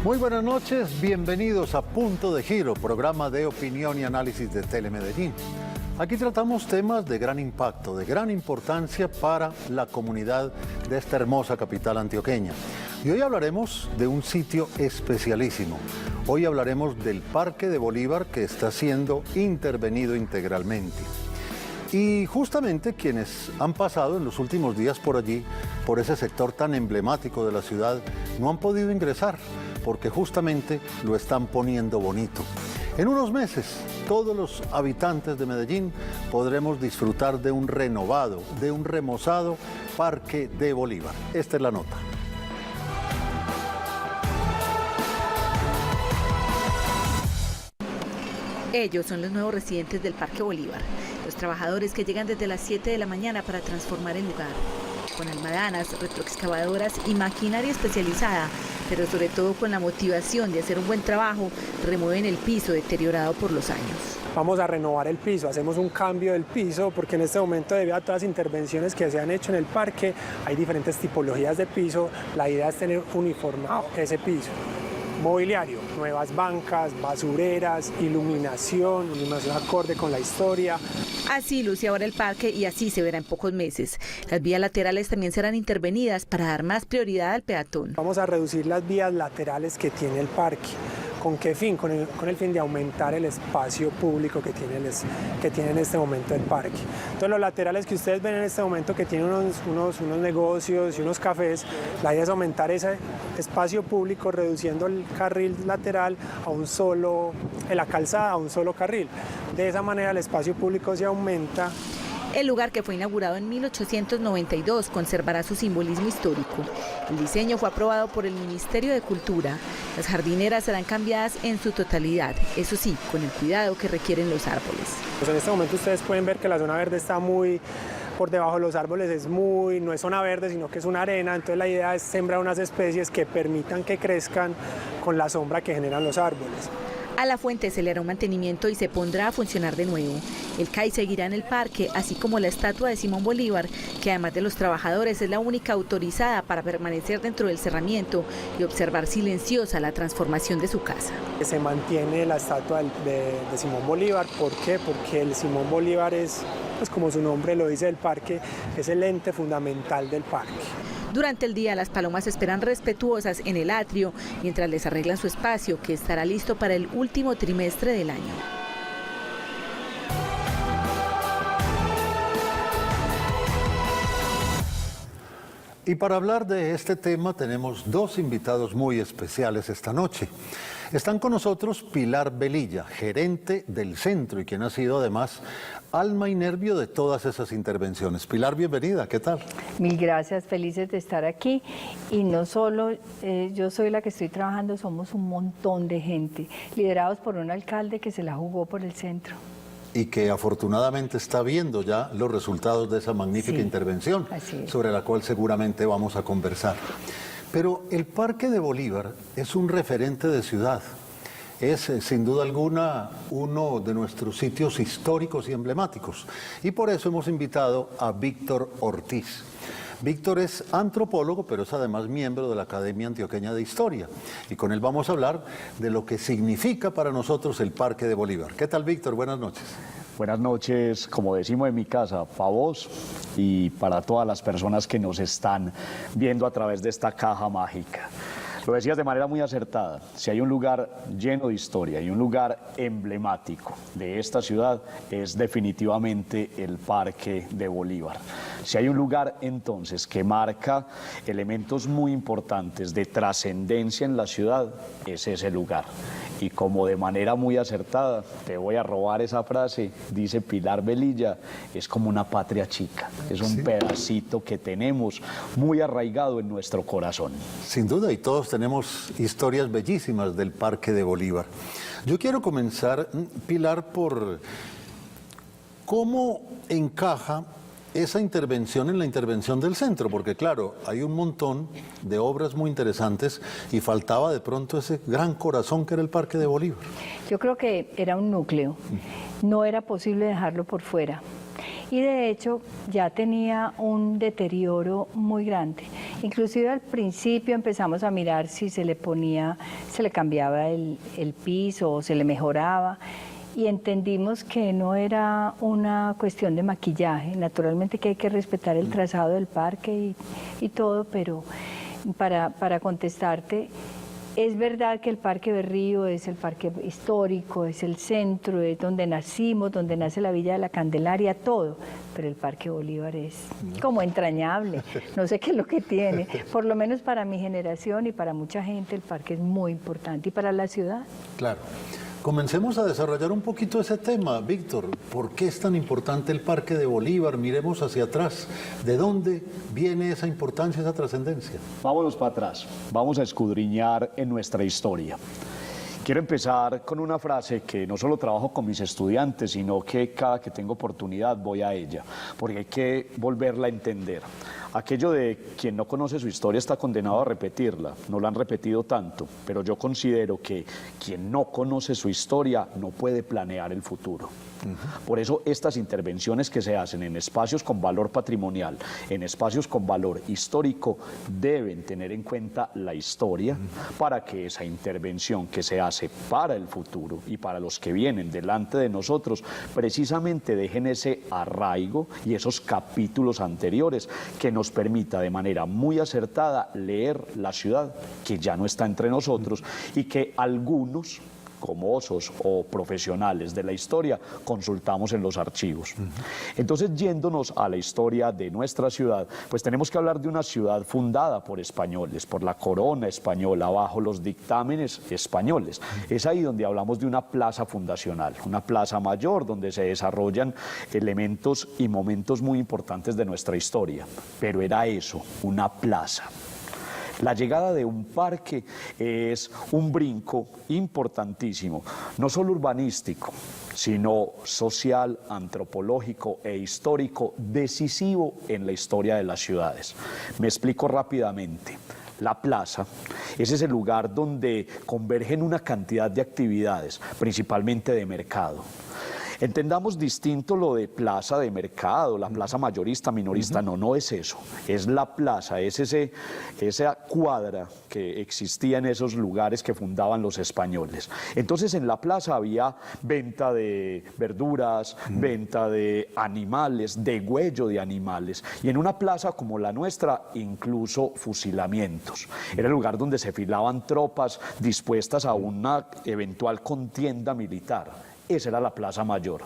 Muy buenas noches, bienvenidos a Punto de Giro, programa de opinión y análisis de Telemedellín. Aquí tratamos temas de gran impacto, de gran importancia para la comunidad de esta hermosa capital antioqueña. Y hoy hablaremos de un sitio especialísimo. Hoy hablaremos del Parque de Bolívar, que está siendo intervenido integralmente. Y justamente quienes han pasado en los últimos días por allí, por ese sector tan emblemático de la ciudad, no han podido ingresar, porque justamente lo están poniendo bonito. En unos meses, todos los habitantes de Medellín podremos disfrutar de un renovado, de un remozado Parque de Bolívar. Esta es la nota. Ellos son los nuevos residentes del Parque Bolívar, los trabajadores que llegan desde las 7 de la mañana para transformar el lugar, con almadanas, retroexcavadoras y maquinaria especializada, pero sobre todo con la motivación de hacer un buen trabajo, remueven el piso deteriorado por los años. Vamos a renovar el piso, hacemos un cambio del piso porque en este momento, debido a todas las intervenciones que se han hecho en el parque, hay diferentes tipologías de piso. La idea es tener uniformado ese piso. Mobiliario, nuevas bancas, basureras, iluminación acorde con la historia. Así luce ahora el parque y así se verá en pocos meses. Las vías laterales también serán intervenidas para dar más prioridad al peatón. Vamos a reducir las vías laterales que tiene el parque. ¿Con qué fin? Con el fin de aumentar el espacio público que tiene en este momento el parque. Entonces los laterales que ustedes ven en este momento, que tienen unos negocios y unos cafés, la idea es aumentar ese espacio público reduciendo el carril lateral en la calzada a un solo carril. De esa manera el espacio público se aumenta. El lugar, que fue inaugurado en 1892, conservará su simbolismo histórico. El diseño fue aprobado por el Ministerio de Cultura. Las jardineras serán cambiadas en su totalidad, eso sí, con el cuidado que requieren los árboles. Pues en este momento ustedes pueden ver que la zona verde está muy por debajo de los árboles, no es zona verde, sino que es una arena. Entonces la idea es sembrar unas especies que permitan que crezcan con la sombra que generan los árboles. A la fuente se le hará un mantenimiento y se pondrá a funcionar de nuevo. El CAI seguirá en el parque, así como la estatua de Simón Bolívar, que además de los trabajadores es la única autorizada para permanecer dentro del cerramiento y observar silenciosa la transformación de su casa. Se mantiene la estatua de Simón Bolívar. ¿Por qué? Porque el Simón Bolívar es, pues como su nombre lo dice, del parque, es el ente fundamental del parque. Durante el día, las palomas esperan respetuosas en el atrio mientras les arreglan su espacio, que estará listo para el último trimestre del año. Y para hablar de este tema tenemos dos invitados muy especiales esta noche. Están con nosotros Pilar Velilla, gerente del centro y quien ha sido además alma y nervio de todas esas intervenciones. Pilar, bienvenida, ¿qué tal? Mil gracias, felices de estar aquí. Y no solo yo soy la que estoy trabajando, somos un montón de gente, liderados por un alcalde que se la jugó por el centro. Y que afortunadamente está viendo ya los resultados de esa magnífica intervención, sobre la cual seguramente vamos a conversar. Pero el Parque de Bolívar es un referente de ciudad. Es sin duda alguna uno de nuestros sitios históricos y emblemáticos. Y por eso hemos invitado a Víctor Ortiz. Víctor es antropólogo, pero es además miembro de la Academia Antioqueña de Historia. Y con él vamos a hablar de lo que significa para nosotros el Parque de Bolívar. ¿Qué tal, Víctor? Buenas noches. Buenas noches, como decimos en mi casa, para vos y para todas las personas que nos están viendo a través de esta caja mágica. Lo decías de manera muy acertada, si hay un lugar lleno de historia y un lugar emblemático de esta ciudad es definitivamente el Parque de Bolívar. Si hay un lugar entonces que marca elementos muy importantes de trascendencia en la ciudad, es ese lugar. Y como de manera muy acertada, te voy a robar esa frase, dice Pilar Velilla, es como una patria chica, es un pedacito que tenemos muy arraigado en nuestro corazón. Sin duda, y todos tenemos historias bellísimas del Parque de Bolívar. Yo quiero comenzar, Pilar, por cómo encaja esa intervención en la intervención del centro, porque claro, hay un montón de obras muy interesantes y faltaba de pronto ese gran corazón que era el Parque de Bolívar. Yo creo que era un núcleo, no era posible dejarlo por fuera. Y de hecho ya tenía un deterioro muy grande. Inclusive al principio empezamos a mirar si se le cambiaba el piso o se le mejoraba. Y entendimos que no era una cuestión de maquillaje, naturalmente que hay que respetar el trazado del parque y todo, pero para contestarte, es verdad que el Parque Berrío es el parque histórico, es el centro, es donde nacimos, donde nace la Villa de la Candelaria, todo, pero el Parque Bolívar es como entrañable, no sé qué es lo que tiene, por lo menos para mi generación y para mucha gente el parque es muy importante y para la ciudad. Claro. Comencemos a desarrollar un poquito ese tema, Víctor. ¿Por qué es tan importante el Parque de Bolívar? Miremos hacia atrás. ¿De dónde viene esa importancia, esa trascendencia? Vámonos para atrás. Vamos a escudriñar en nuestra historia. Quiero empezar con una frase que no solo trabajo con mis estudiantes, sino que cada que tengo oportunidad voy a ella, porque hay que volverla a entender. Aquello de quien no conoce su historia está condenado a repetirla, no la han repetido tanto, pero yo considero que quien no conoce su historia no puede planear el futuro. Por eso estas intervenciones que se hacen en espacios con valor patrimonial, en espacios con valor histórico, deben tener en cuenta la historia para que esa intervención que se hace para el futuro y para los que vienen delante de nosotros, precisamente dejen ese arraigo y esos capítulos anteriores que nos permita de manera muy acertada leer la ciudad que ya no está entre nosotros y que algunos, como osos o profesionales de la historia, consultamos en los archivos. Entonces, yéndonos a la historia de nuestra ciudad, pues tenemos que hablar de una ciudad fundada por españoles, por la corona española, bajo los dictámenes españoles. Es ahí donde hablamos de una plaza fundacional, una plaza mayor donde se desarrollan elementos y momentos muy importantes de nuestra historia. Pero era eso, una plaza. La llegada de un parque es un brinco importantísimo, no solo urbanístico, sino social, antropológico e histórico, decisivo en la historia de las ciudades. Me explico rápidamente. La plaza es ese lugar donde convergen una cantidad de actividades, principalmente de mercado. Entendamos distinto lo de plaza de mercado, la plaza mayorista, minorista, no es eso, es la plaza, es esa cuadra que existía en esos lugares que fundaban los españoles. Entonces en la plaza había venta de verduras, venta de animales, degüello de animales, y en una plaza como la nuestra, incluso fusilamientos. Era el lugar donde se filaban tropas dispuestas a una eventual contienda militar. Esa era la Plaza Mayor.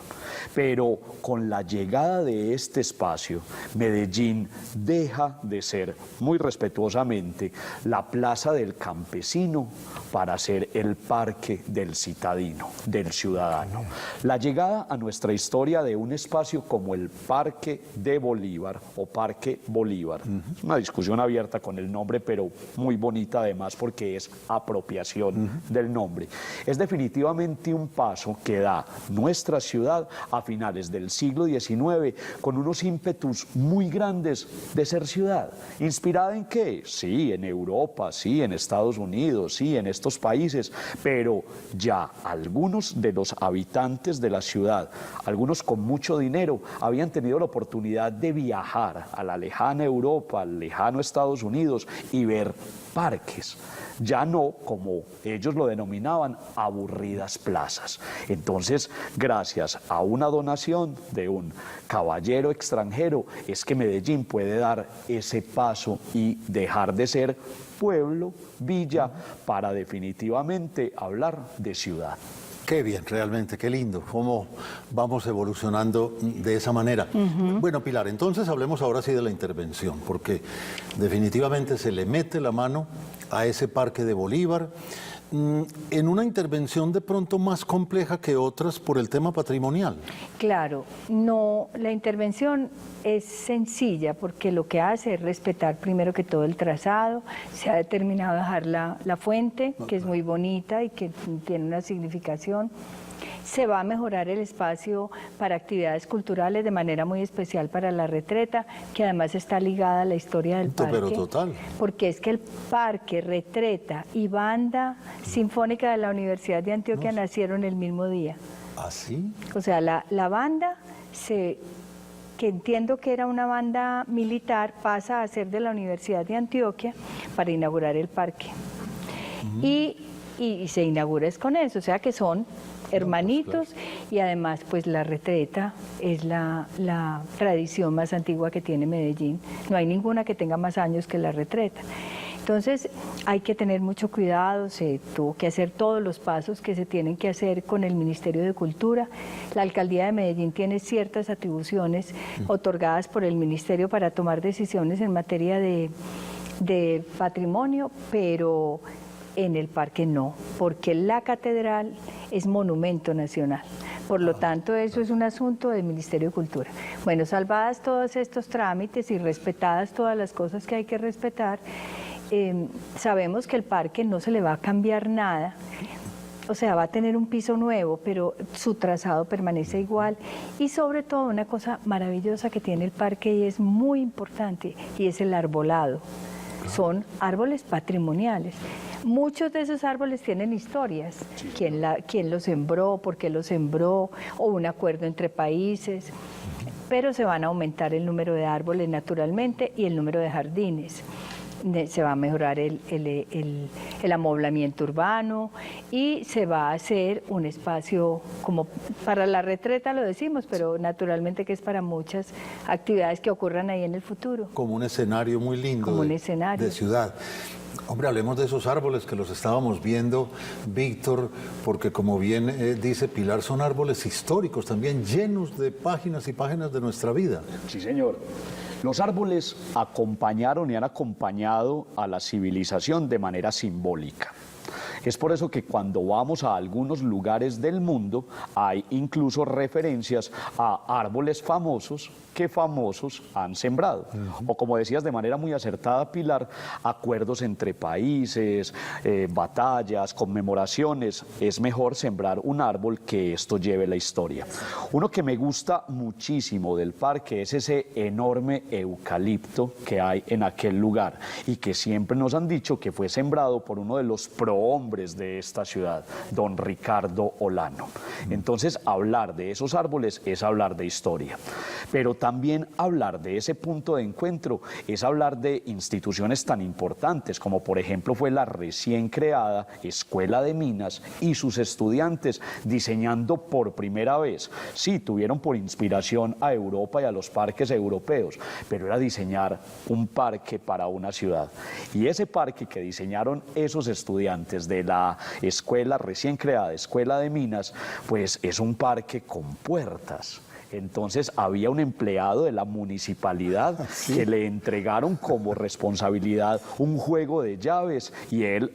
Pero con la llegada de este espacio, Medellín deja de ser, muy respetuosamente, la Plaza del Campesino para ser el Parque del Citadino, del ciudadano. La llegada a nuestra historia de un espacio como el Parque de Bolívar o Parque Bolívar. Es una discusión abierta con el nombre, pero muy bonita además porque es apropiación del nombre. Es definitivamente un paso que da nuestra ciudad a finales del siglo XIX con unos ímpetus muy grandes de ser ciudad. ¿Inspirada en qué? Sí, en Europa, sí, en Estados Unidos, sí, en estos países, pero ya algunos de los habitantes de la ciudad, algunos con mucho dinero, habían tenido la oportunidad de viajar a la lejana Europa, al lejano Estados Unidos y ver parques. Ya no, como ellos lo denominaban, aburridas plazas. Entonces, gracias a una donación de un caballero extranjero, es que Medellín puede dar ese paso y dejar de ser pueblo, villa, para definitivamente hablar de ciudad. Qué bien, realmente, qué lindo, cómo vamos evolucionando de esa manera. Bueno, Pilar, entonces hablemos ahora sí de la intervención, porque definitivamente se le mete la mano a ese Parque de Bolívar, en una intervención de pronto más compleja que otras por el tema patrimonial. Claro, no, la intervención es sencilla porque lo que hace es respetar primero que todo el trazado. Se ha determinado dejar la fuente, que es muy bonita y que tiene una significación. Se va a mejorar el espacio para actividades culturales de manera muy especial para la Retreta, que además está ligada a la historia del parque. Pero total. Porque es que el parque, Retreta y Banda Sinfónica de la Universidad de Antioquia nacieron el mismo día. ¿Ah, sí? O sea, la banda que entiendo que era una banda militar, pasa a ser de la Universidad de Antioquia para inaugurar el parque. Y se inaugura es con eso, o sea que son hermanitos, y además pues la retreta es la tradición más antigua que tiene Medellín. No hay ninguna que tenga más años que la retreta. Entonces hay que tener mucho cuidado, se tuvo que hacer todos los pasos que se tienen que hacer con el Ministerio de Cultura. La Alcaldía de Medellín tiene ciertas atribuciones otorgadas por el Ministerio para tomar decisiones en materia de patrimonio, pero en el parque no, porque la catedral es monumento nacional. Por lo tanto, eso es un asunto del Ministerio de Cultura. Bueno, salvadas todos estos trámites y respetadas todas las cosas que hay que respetar, sabemos que el parque no se le va a cambiar nada. O sea, va a tener un piso nuevo, pero su trazado permanece igual. Y sobre todo una cosa maravillosa que tiene el parque y es muy importante, y es el arbolado. Son árboles patrimoniales. Muchos de esos árboles tienen historias. ¿Quién los sembró? ¿Por qué los sembró? O un acuerdo entre países. Pero se van a aumentar el número de árboles naturalmente y el número de jardines. Se va a mejorar el amoblamiento urbano y se va a hacer un espacio como para la retreta, lo decimos, pero naturalmente que es para muchas actividades que ocurran ahí en el futuro. Como un escenario muy lindo como un escenario de ciudad. Hombre, hablemos de esos árboles que los estábamos viendo, Víctor, porque como bien dice Pilar, son árboles históricos también, llenos de páginas y páginas de nuestra vida. Sí, señor. Los árboles acompañaron y han acompañado a la civilización de manera simbólica. Es por eso que cuando vamos a algunos lugares del mundo hay incluso referencias a árboles famosos que famosos han sembrado. O como decías de manera muy acertada, Pilar, acuerdos entre países, batallas, conmemoraciones. Es mejor sembrar un árbol que esto lleve la historia. Uno que me gusta muchísimo del parque es ese enorme eucalipto que hay en aquel lugar y que siempre nos han dicho que fue sembrado por uno de los prohombres de esta ciudad, don Ricardo Olano. Entonces, hablar de esos árboles es hablar de historia. Pero también hablar de ese punto de encuentro es hablar de instituciones tan importantes como por ejemplo fue la recién creada Escuela de Minas y sus estudiantes diseñando por primera vez. Sí, tuvieron por inspiración a Europa y a los parques europeos, pero era diseñar un parque para una ciudad. Y ese parque que diseñaron esos estudiantes de la escuela recién creada, Escuela de Minas, pues es un parque con puertas. Entonces había un empleado de la municipalidad que le entregaron como responsabilidad un juego de llaves y él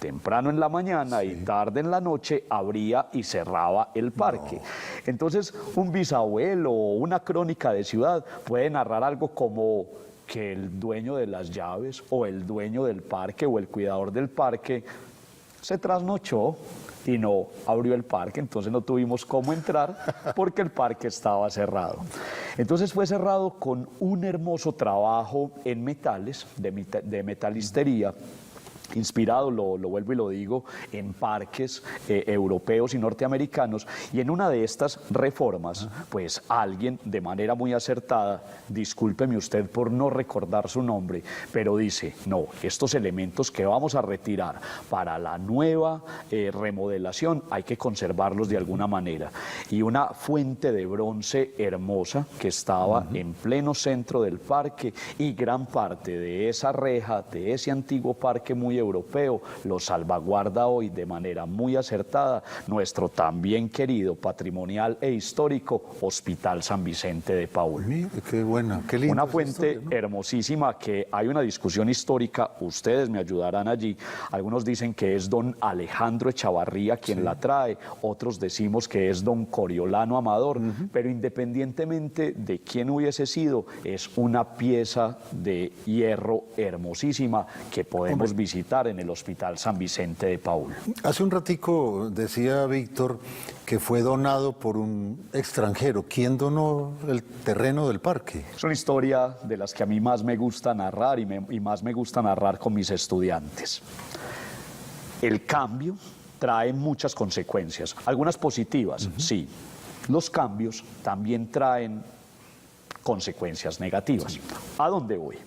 temprano en la mañana y tarde en la noche abría y cerraba el parque. Entonces un bisabuelo o una crónica de ciudad puede narrar algo como que el dueño de las llaves o el dueño del parque o el cuidador del parque se trasnochó y no abrió el parque, entonces no tuvimos cómo entrar porque el parque estaba cerrado. Entonces fue cerrado con un hermoso trabajo en metales, de metalistería, inspirado, lo vuelvo y lo digo, en parques europeos y norteamericanos, y en una de estas reformas, pues alguien de manera muy acertada, discúlpeme usted por no recordar su nombre, pero dice, no, estos elementos que vamos a retirar para la nueva remodelación hay que conservarlos de alguna manera, y una fuente de bronce hermosa que estaba en pleno centro del parque, y gran parte de esa reja, de ese antiguo parque muy europeo, lo salvaguarda hoy de manera muy acertada nuestro también querido patrimonial e histórico Hospital San Vicente de Paúl. Mira, qué buena, qué linda. Una fuente historia, ¿no? Hermosísima, que hay una discusión histórica, ustedes me ayudarán allí, algunos dicen que es don Alejandro Echavarría quien la trae, otros decimos que es don Coriolano Amador, pero independientemente de quién hubiese sido, es una pieza de hierro hermosísima que podemos visitar en el Hospital San Vicente de Paúl. Hace un ratico decía Víctor que fue donado por un extranjero. ¿Quién donó el terreno del parque? Es una historia de las que a mí más me gusta narrar y más me gusta narrar con mis estudiantes. El cambio trae muchas consecuencias, algunas positivas, sí. Los cambios también traen consecuencias negativas. ¿A dónde voy?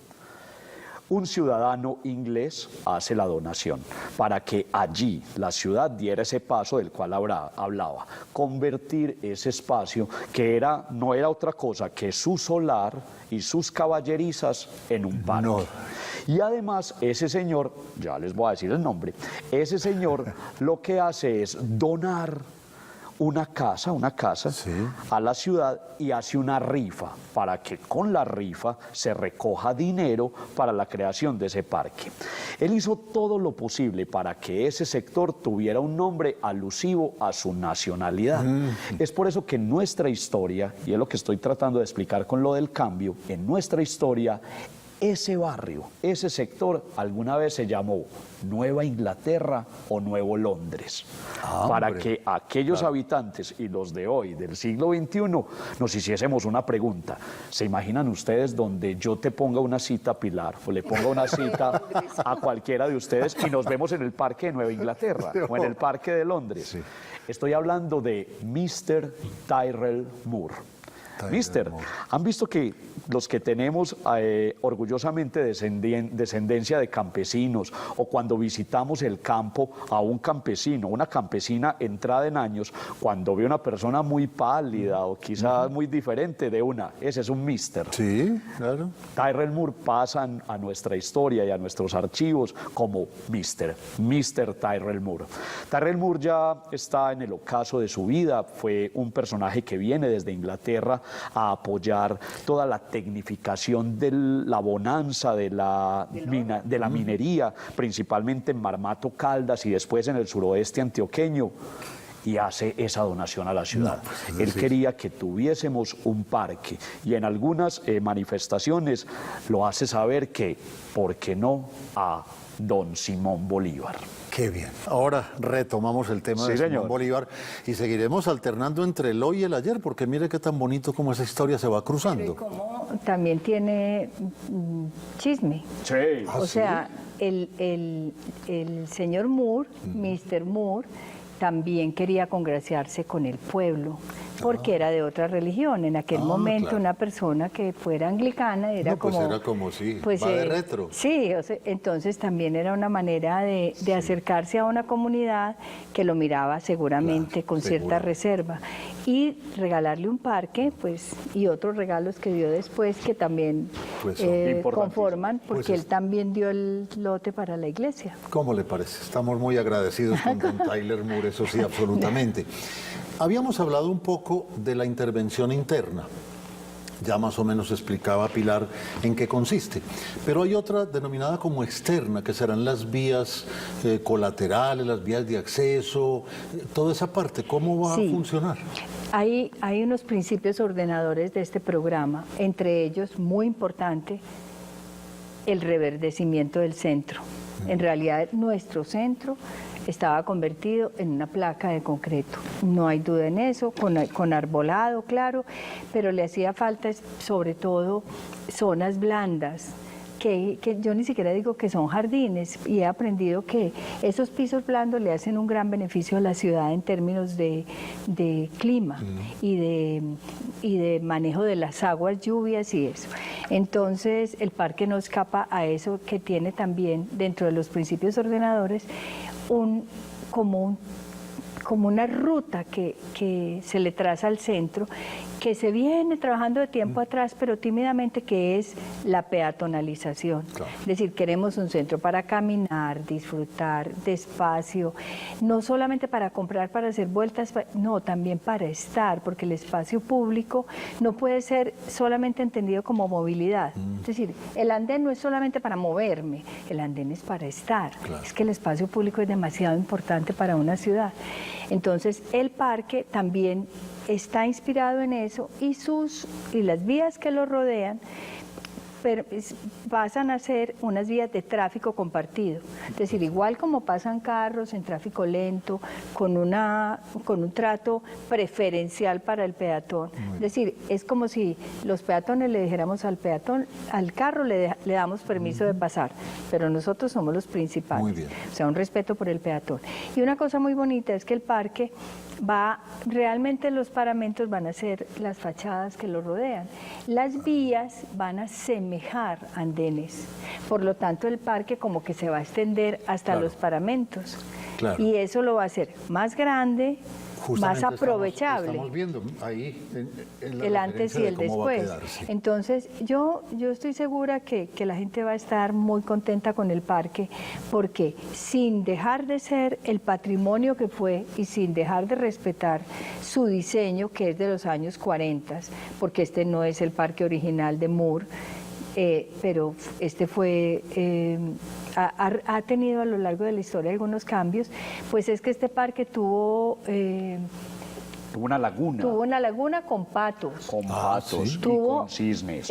Un ciudadano inglés hace la donación para que allí la ciudad diera ese paso del cual hablaba, convertir ese espacio que no era otra cosa que su solar y sus caballerizas en un parque. No. Y además ese señor, ya les voy a decir el nombre, ese señor lo que hace es donar una casa sí, a la ciudad y hace una rifa para que con la rifa se recoja dinero para la creación de ese parque. Él hizo todo lo posible para que ese sector tuviera un nombre alusivo a su nacionalidad. Es por eso que en nuestra historia, y es lo que estoy tratando de explicar con lo del cambio, en nuestra historia, ese barrio, ese sector, alguna vez se llamó Nueva Inglaterra o Nuevo Londres, para que aquellos habitantes y los de hoy, del siglo XXI, nos hiciésemos una pregunta. ¿Se imaginan ustedes donde yo te ponga una cita a Pilar o le ponga una cita a cualquiera de ustedes y nos vemos en el Parque de Nueva Inglaterra o en el Parque de Londres? Sí. Estoy hablando de Mr. Tyrrell Moore. Mister, han visto que los que tenemos orgullosamente descendencia de campesinos, o cuando visitamos el campo a un campesino, una campesina entrada en años, cuando ve una persona muy pálida o quizás muy diferente de ese es un mister. Sí, claro. Tyrrell Moore pasa a nuestra historia y a nuestros archivos como Mr. Tyrrell Moore. Tyrrell Moore ya está en el ocaso de su vida, fue un personaje que viene desde Inglaterra a apoyar toda la tecnificación de la bonanza de la minería, principalmente en Marmato, Caldas y después en el suroeste antioqueño, y hace esa donación a la ciudad. Él quería que tuviésemos un parque y en algunas manifestaciones lo hace saber que, ¿por qué no?, a don Simón Bolívar. Qué bien. Ahora retomamos el tema de Simón Bolívar y seguiremos alternando entre el hoy y el ayer, porque mire qué tan bonito como esa historia se va cruzando. Pero como también tiene chisme. Sí. O sea, el señor Moore, Mr. Moore, también quería congraciarse con el pueblo, porque era de otra religión. En aquel momento una persona que fuera anglicana era pues como... era como, sí, va de retro. Sí, o sea, entonces también era una manera de acercarse a una comunidad que lo miraba seguramente con cierta reserva. Y regalarle un parque, pues, y otros regalos que dio después que también conforman, porque él también dio el lote para la iglesia. ¿Cómo le parece? Estamos muy agradecidos con don Tyrrell Moore, eso sí, absolutamente. Habíamos hablado un poco de la intervención interna. Ya más o menos explicaba Pilar en qué consiste. Pero hay otra denominada como externa, que serán las vías colaterales, las vías de acceso, toda esa parte. ¿Cómo va a funcionar? Hay unos principios ordenadores de este programa, entre ellos, muy importante, el reverdecimiento del centro. En realidad, nuestro centro estaba convertido en una placa de concreto. No hay duda en eso, con arbolado, claro, pero le hacía falta sobre todo zonas blandas, que yo ni siquiera digo que son jardines, y he aprendido que esos pisos blandos le hacen un gran beneficio a la ciudad en términos de clima y de manejo de las aguas, lluvias y eso. Entonces el parque no escapa a eso, que tiene también dentro de los principios ordenadores como una ruta que se le traza al centro, que se viene trabajando de tiempo atrás, pero tímidamente, que es la peatonalización. Claro. Es decir, queremos un centro para caminar, disfrutar despacio, no solamente para comprar, para hacer vueltas, no, también para estar, porque el espacio público no puede ser solamente entendido como movilidad. Es decir, el andén no es solamente para moverme, el andén es para estar. Claro. Es que el espacio público es demasiado importante para una ciudad. Entonces, el parque también está inspirado en eso, y las vías que lo rodean pasan a ser unas vías de tráfico compartido. Es decir, igual como pasan carros en tráfico lento, con un trato preferencial para el peatón. Es decir, es como si los peatones le dijéramos al peatón, al carro le damos permiso de pasar, pero nosotros somos los principales. Muy bien. O sea, un respeto por el peatón. Y una cosa muy bonita es que el parque realmente los paramentos van a ser las fachadas que lo rodean. Las vías van a semejar andenes, por lo tanto el parque como que se va a extender hasta los paramentos. Y eso lo va a hacer más grande, justamente más aprovechable. Estamos viendo ahí el antes y el después. Sí. Entonces, yo estoy segura que la gente va a estar muy contenta con el parque, porque sin dejar de ser el patrimonio que fue y sin dejar de respetar su diseño, que es de los años 40, porque este no es el parque original de Moore, pero este fue... ha tenido a lo largo de la historia algunos cambios, pues es que este parque tuvo una laguna. Tuvo una laguna con patos. Con patos ¿sí? y Tuvo con cisnes.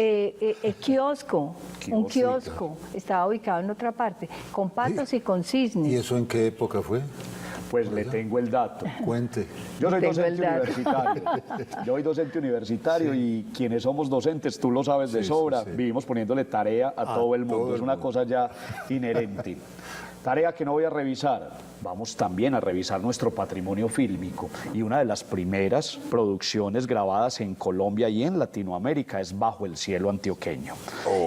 Kiosco, un kiosco, estaba ubicado en otra parte, con patos y con cisnes. ¿Y eso en qué época fue? Pues le tengo el dato. Cuente. Yo soy Tengo docente el dato. universitario. Yo soy docente universitario y quienes somos docentes, tú lo sabes de sobra, vivimos poniéndole tarea a todo el mundo. Es una cosa ya inherente. Tarea que no voy a revisar. Vamos también a revisar nuestro patrimonio fílmico y una de las primeras producciones grabadas en Colombia y en Latinoamérica es Bajo el cielo antioqueño.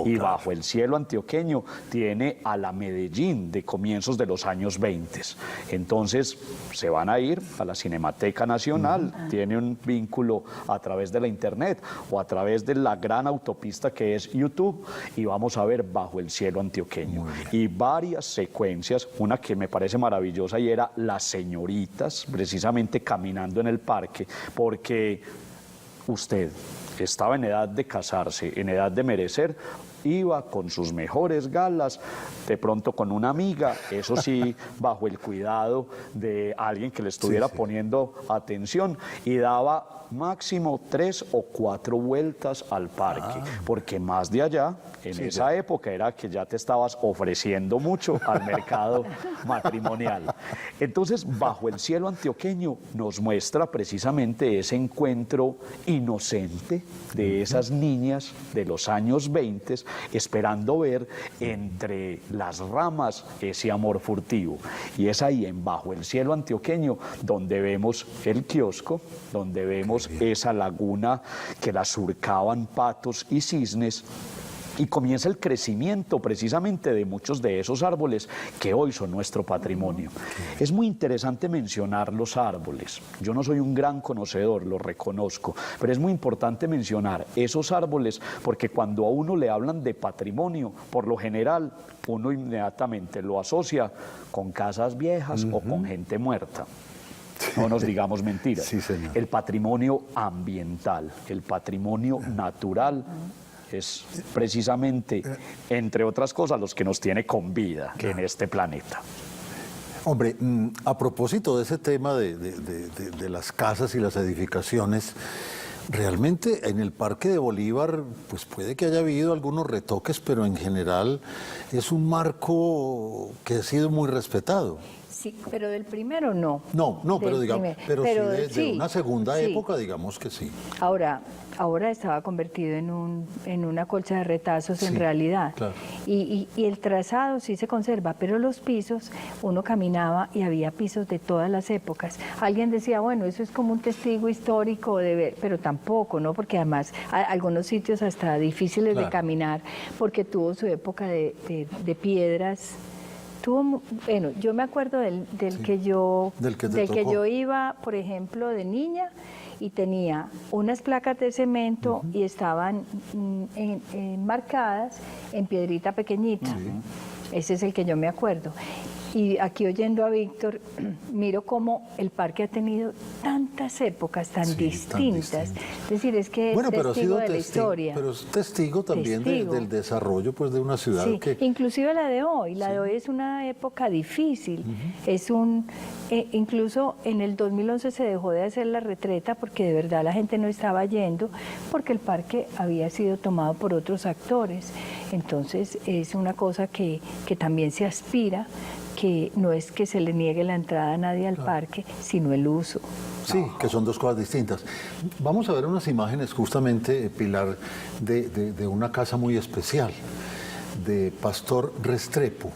Y Bajo el cielo antioqueño tiene a la Medellín de comienzos de los años 20. Entonces se van a ir a la Cinemateca Nacional, tiene un vínculo a través de la internet o a través de la gran autopista que es YouTube y vamos a ver Bajo el cielo antioqueño. Y varias secuencias, una que me parece maravillosa y era las señoritas precisamente caminando en el parque, porque usted estaba en edad de casarse, en edad de merecer, iba con sus mejores galas, de pronto con una amiga, eso sí, bajo el cuidado de alguien que le estuviera poniendo atención, y daba máximo 3 o 4 vueltas al parque, porque más de allá, en esa época era que ya te estabas ofreciendo mucho al mercado matrimonial. Entonces, Bajo el cielo antioqueño nos muestra precisamente ese encuentro inocente de esas niñas de los años 20, esperando ver entre las ramas ese amor furtivo. Y es ahí, en Bajo el cielo antioqueño, donde vemos el kiosco, donde vemos esa laguna que la surcaban patos y cisnes, y comienza el crecimiento precisamente de muchos de esos árboles que hoy son nuestro patrimonio. Es muy interesante mencionar los árboles. Yo no soy un gran conocedor, lo reconozco, pero es muy importante mencionar esos árboles porque cuando a uno le hablan de patrimonio, por lo general, uno inmediatamente lo asocia con casas viejas o con gente muerta. No nos digamos mentiras. Sí, señor. El patrimonio ambiental, el patrimonio natural, es precisamente, entre otras cosas, los que nos tiene con vida en este planeta. Hombre, a propósito de ese tema de las casas y las edificaciones, realmente en el Parque de Bolívar, pues puede que haya habido algunos retoques, pero en general es un marco que ha sido muy respetado. Sí, pero del primero no. No, pero digamos, pero sí de una segunda sí. época, digamos que sí. Ahora estaba convertido en una colcha de retazos en realidad. Claro. Y el trazado sí se conserva, pero los pisos, uno caminaba y había pisos de todas las épocas. Alguien decía, bueno, eso es como un testigo histórico de ver, pero tampoco, ¿no? Porque además hay algunos sitios hasta difíciles de caminar, porque tuvo su época de piedras. Bueno, yo me acuerdo del que yo iba, por ejemplo, de niña, y tenía unas placas de cemento y estaban marcadas en piedrita pequeñita. Ese es el que yo me acuerdo. Y aquí oyendo a Víctor, miro cómo el parque ha tenido tantas épocas tan distintas. Es decir, es que es testigo de la historia. Pero es testigo también del desarrollo pues, de una ciudad que... Inclusive la de hoy. La de hoy es una época difícil. Es incluso en el 2011 se dejó de hacer la retreta porque de verdad la gente no estaba yendo, porque el parque había sido tomado por otros actores. Entonces es una cosa que también se aspira, que no es que se le niegue la entrada a nadie al parque, sino el uso. Sí, que son dos cosas distintas. Vamos a ver unas imágenes justamente, Pilar, de una casa muy especial, de Pastor Restrepo.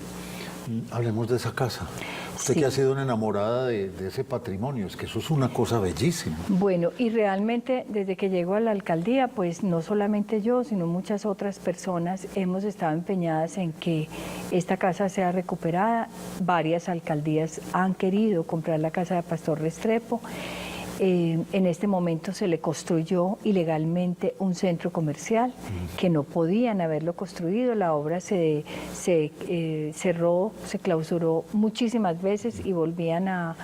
Hablemos de esa casa. Usted Sí. que ha sido una enamorada de ese patrimonio, es que eso es una cosa bellísima. Bueno, y realmente desde que llego a la alcaldía, pues no solamente yo, sino muchas otras personas hemos estado empeñadas en que esta casa sea recuperada. Varias alcaldías han querido comprar la casa de Pastor Restrepo. En este momento se le construyó ilegalmente un centro comercial que no podían haberlo construido. La obra se cerró, se clausuró muchísimas veces y volvían a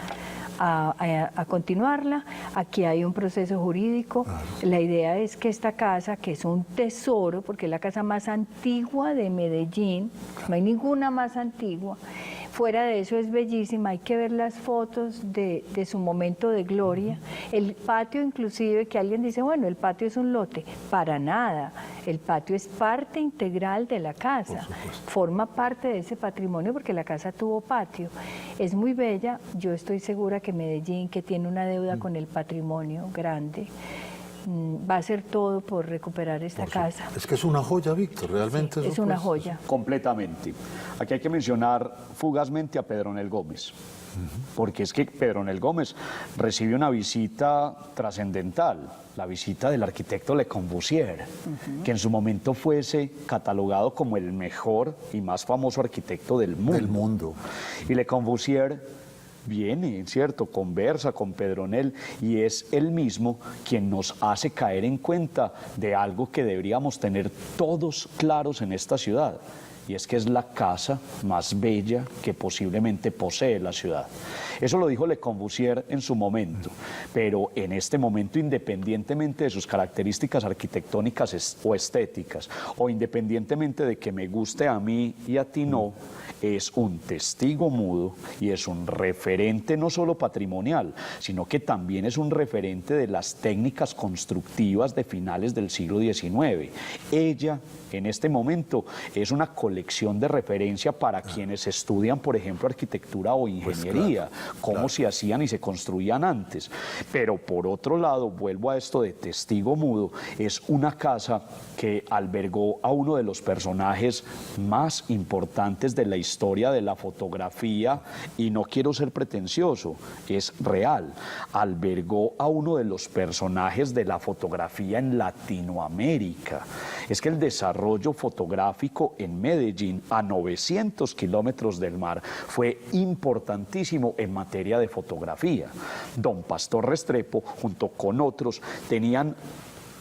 continuarla. Aquí hay un proceso jurídico. La idea es que esta casa, que es un tesoro, porque es la casa más antigua de Medellín, no hay ninguna más antigua, fuera de eso es bellísima, hay que ver las fotos de su momento de gloria. El patio inclusive, que alguien dice, bueno, el patio es un lote, para nada, el patio es parte integral de la casa, forma parte de ese patrimonio porque la casa tuvo patio. Es muy bella, yo estoy segura que Medellín, que tiene una deuda con el patrimonio grande, va a hacer todo por recuperar esta casa. Es que es una joya, Víctor, realmente. Sí, es una joya. Completamente. Aquí hay que mencionar fugazmente a Pedronel Gómez, porque es que Pedronel Gómez recibe una visita trascendental, la visita del arquitecto Le Corbusier, que en su momento fuese catalogado como el mejor y más famoso arquitecto del mundo. Y Le Corbusier viene, ¿cierto?, conversa con Pedronel y es él mismo quien nos hace caer en cuenta de algo que deberíamos tener todos claros en esta ciudad, y es que es la casa más bella que posiblemente posee la ciudad. Eso lo dijo Le Corbusier en su momento, pero en este momento, independientemente de sus características arquitectónicas o estéticas, o independientemente de que me guste a mí y a ti no, es un testigo mudo y es un referente no solo patrimonial, sino que también es un referente de las técnicas constructivas de finales del siglo XIX. Ella, en este momento, es una colección de referencia para quienes estudian, por ejemplo, arquitectura o ingeniería, cómo se hacían y se construían antes. Pero por otro lado, vuelvo a esto de testigo mudo, es una casa que albergó a uno de los personajes más importantes de la historia de la fotografía, y no quiero ser pretencioso, es real, albergó a uno de los personajes de la fotografía en Latinoamérica. Es que el desarrollo fotográfico en Medellín, a 900 kilómetros del mar, fue importantísimo en materia de fotografía. Don Pastor Restrepo, junto con otros, tenían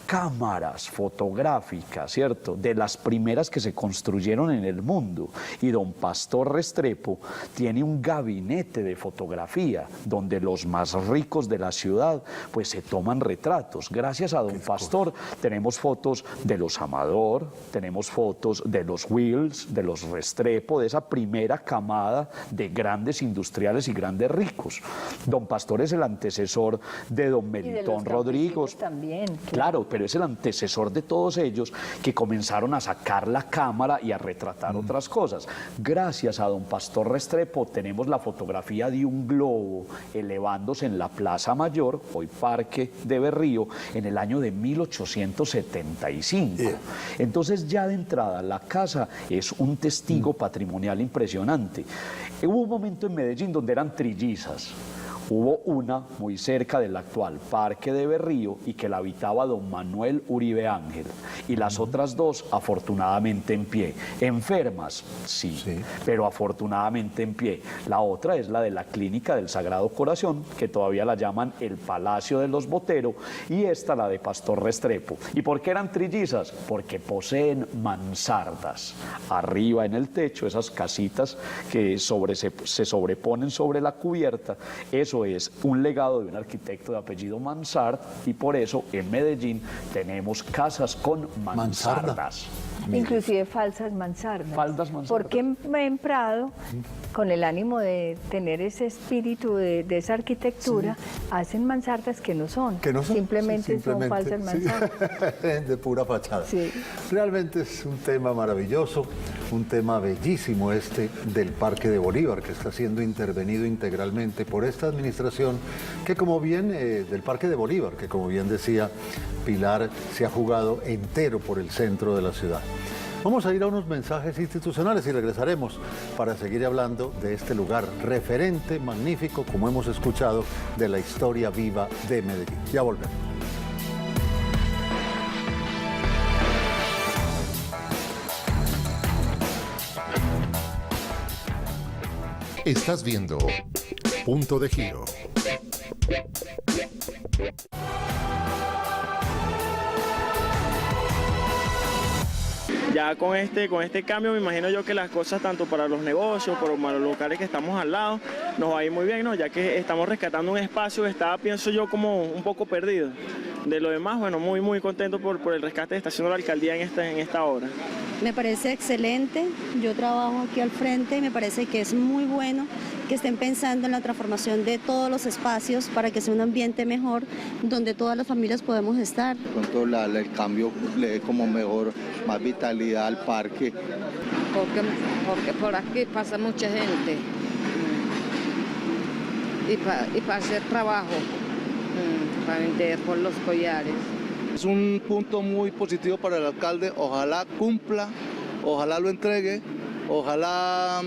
cámaras fotográficas, ¿cierto?, de las primeras que se construyeron en el mundo. Y don Pastor Restrepo tiene un gabinete de fotografía donde los más ricos de la ciudad pues se toman retratos. Gracias a don Pastor tenemos fotos de los Amador, tenemos fotos de los Wills, de los Restrepo, de esa primera camada de grandes industriales y grandes ricos. Don Pastor es el antecesor de don Melitón Rodríguez también. Claro, pero es el antecesor de todos ellos que comenzaron a sacar la cámara y a retratar otras cosas. Gracias a don Pastor Restrepo tenemos la fotografía de un globo elevándose en la Plaza Mayor, hoy Parque de Berrío, en el año de 1875. Entonces, ya de entrada, la casa es un testigo patrimonial impresionante. Hubo un momento en Medellín donde eran trillizas. Hubo una muy cerca del actual Parque de Berrío y que la habitaba don Manuel Uribe Ángel, y las otras dos afortunadamente en pie. Enfermas, sí, pero afortunadamente en pie. La otra es la de la Clínica del Sagrado Corazón, que todavía la llaman el Palacio de los Botero, y esta la de Pastor Restrepo. ¿Y por qué eran trillizas? Porque poseen mansardas arriba en el techo, esas casitas que se sobreponen sobre la cubierta. Eso es un legado de un arquitecto de apellido Mansart, y por eso en Medellín tenemos casas con mansardas. Inclusive falsas mansardas. Faldas mansardas. Porque en Prado, con el ánimo de tener ese espíritu de esa arquitectura, hacen mansardas que no son. Simplemente son falsas mansardas. De pura fachada. Sí. Realmente es un tema maravilloso, un tema bellísimo este del Parque de Bolívar, que está siendo intervenido integralmente por esta administración, que como bien, del Parque de Bolívar, que como bien decía Pilar, se ha jugado entero por el centro de la ciudad. Vamos a ir a unos mensajes institucionales y regresaremos para seguir hablando de este lugar referente, magnífico, como hemos escuchado, de la historia viva de Medellín. Ya volvemos. Estás viendo Punto de Giro. Ya con este cambio me imagino yo que las cosas tanto para los negocios, para los locales que estamos al lado, nos va a ir muy bien, ¿no? Ya que estamos rescatando un espacio que estaba, pienso yo, como un poco perdido. De lo demás, bueno, muy contento por el rescate que está haciendo la alcaldía en esta obra. Me parece excelente, yo trabajo aquí al frente y me parece que es muy bueno que estén pensando en la transformación de todos los espacios para que sea un ambiente mejor donde todas las familias podemos estar. Pronto el cambio le dé como mejor, más vitalidad al parque. Porque por aquí pasa mucha gente y para hacer trabajo, para vender por los collares. Es un punto muy positivo para el alcalde, ojalá cumpla, ojalá lo entregue, ojalá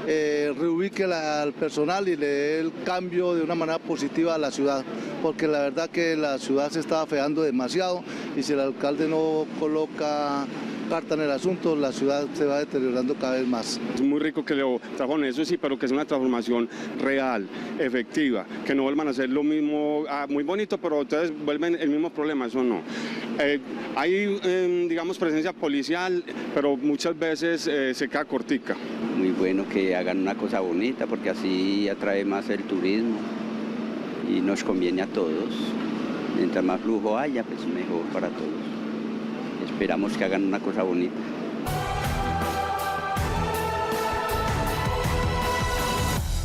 reubique al personal y le dé el cambio de una manera positiva a la ciudad, porque la verdad que la ciudad se está afeando demasiado y si el alcalde no coloca carta en el asunto, la ciudad se va deteriorando cada vez más. Es muy rico que lo trabajen eso, sí, pero que es una transformación real, efectiva, que no vuelvan a hacer lo mismo, muy bonito, pero entonces vuelven el mismo problema, eso no. Hay, digamos, presencia policial, pero muchas veces se queda cortica. Muy bueno que hagan una cosa bonita, porque así atrae más el turismo y nos conviene a todos. Mientras más flujo haya, pues mejor para todos. Esperamos que hagan una cosa bonita.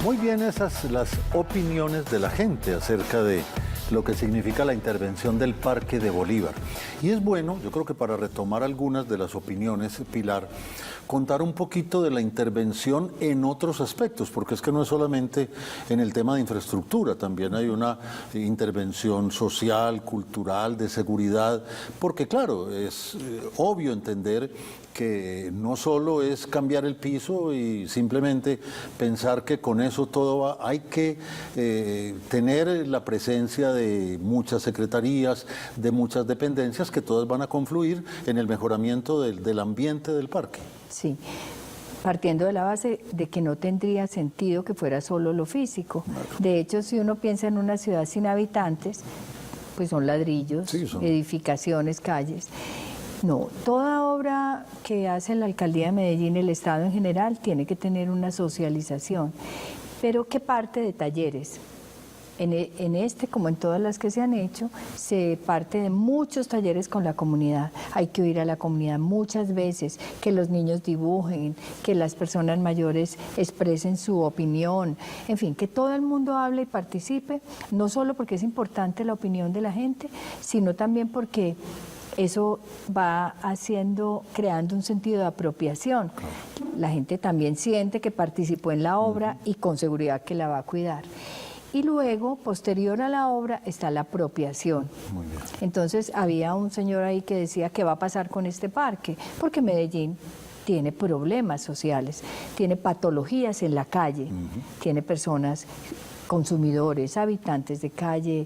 Muy bien, esas las opiniones de la gente acerca de lo que significa la intervención del Parque de Bolívar. Y es bueno, yo creo que para retomar algunas de las opiniones, Pilar, contar un poquito de la intervención en otros aspectos, porque es que no es solamente en el tema de infraestructura, también hay una intervención social, cultural, de seguridad, porque claro, es obvio entender que no solo es cambiar el piso y simplemente pensar que con eso todo va, hay que tener la presencia de muchas secretarías, de muchas dependencias que todas van a confluir en el mejoramiento del ambiente del parque. Sí, partiendo de la base de que no tendría sentido que fuera solo lo físico. De hecho, si uno piensa en una ciudad sin habitantes, pues son ladrillos, sí, edificaciones, calles. No, toda obra que hace la Alcaldía de Medellín, el Estado en general, tiene que tener una socialización, pero que parte de talleres. En este, como en todas las que se han hecho, se parte de muchos talleres con la comunidad. Hay que oír a la comunidad muchas veces, que los niños dibujen, que las personas mayores expresen su opinión, en fin, que todo el mundo hable y participe, no solo porque es importante la opinión de la gente, sino también porque eso va creando un sentido de apropiación. La gente también siente que participó en la obra y con seguridad que la va a cuidar. Y luego, posterior a la obra, está la apropiación. Muy bien. Entonces, había un señor ahí que decía, ¿qué va a pasar con este parque? Porque Medellín tiene problemas sociales, tiene patologías en la calle, tiene personas, consumidores, habitantes de calle,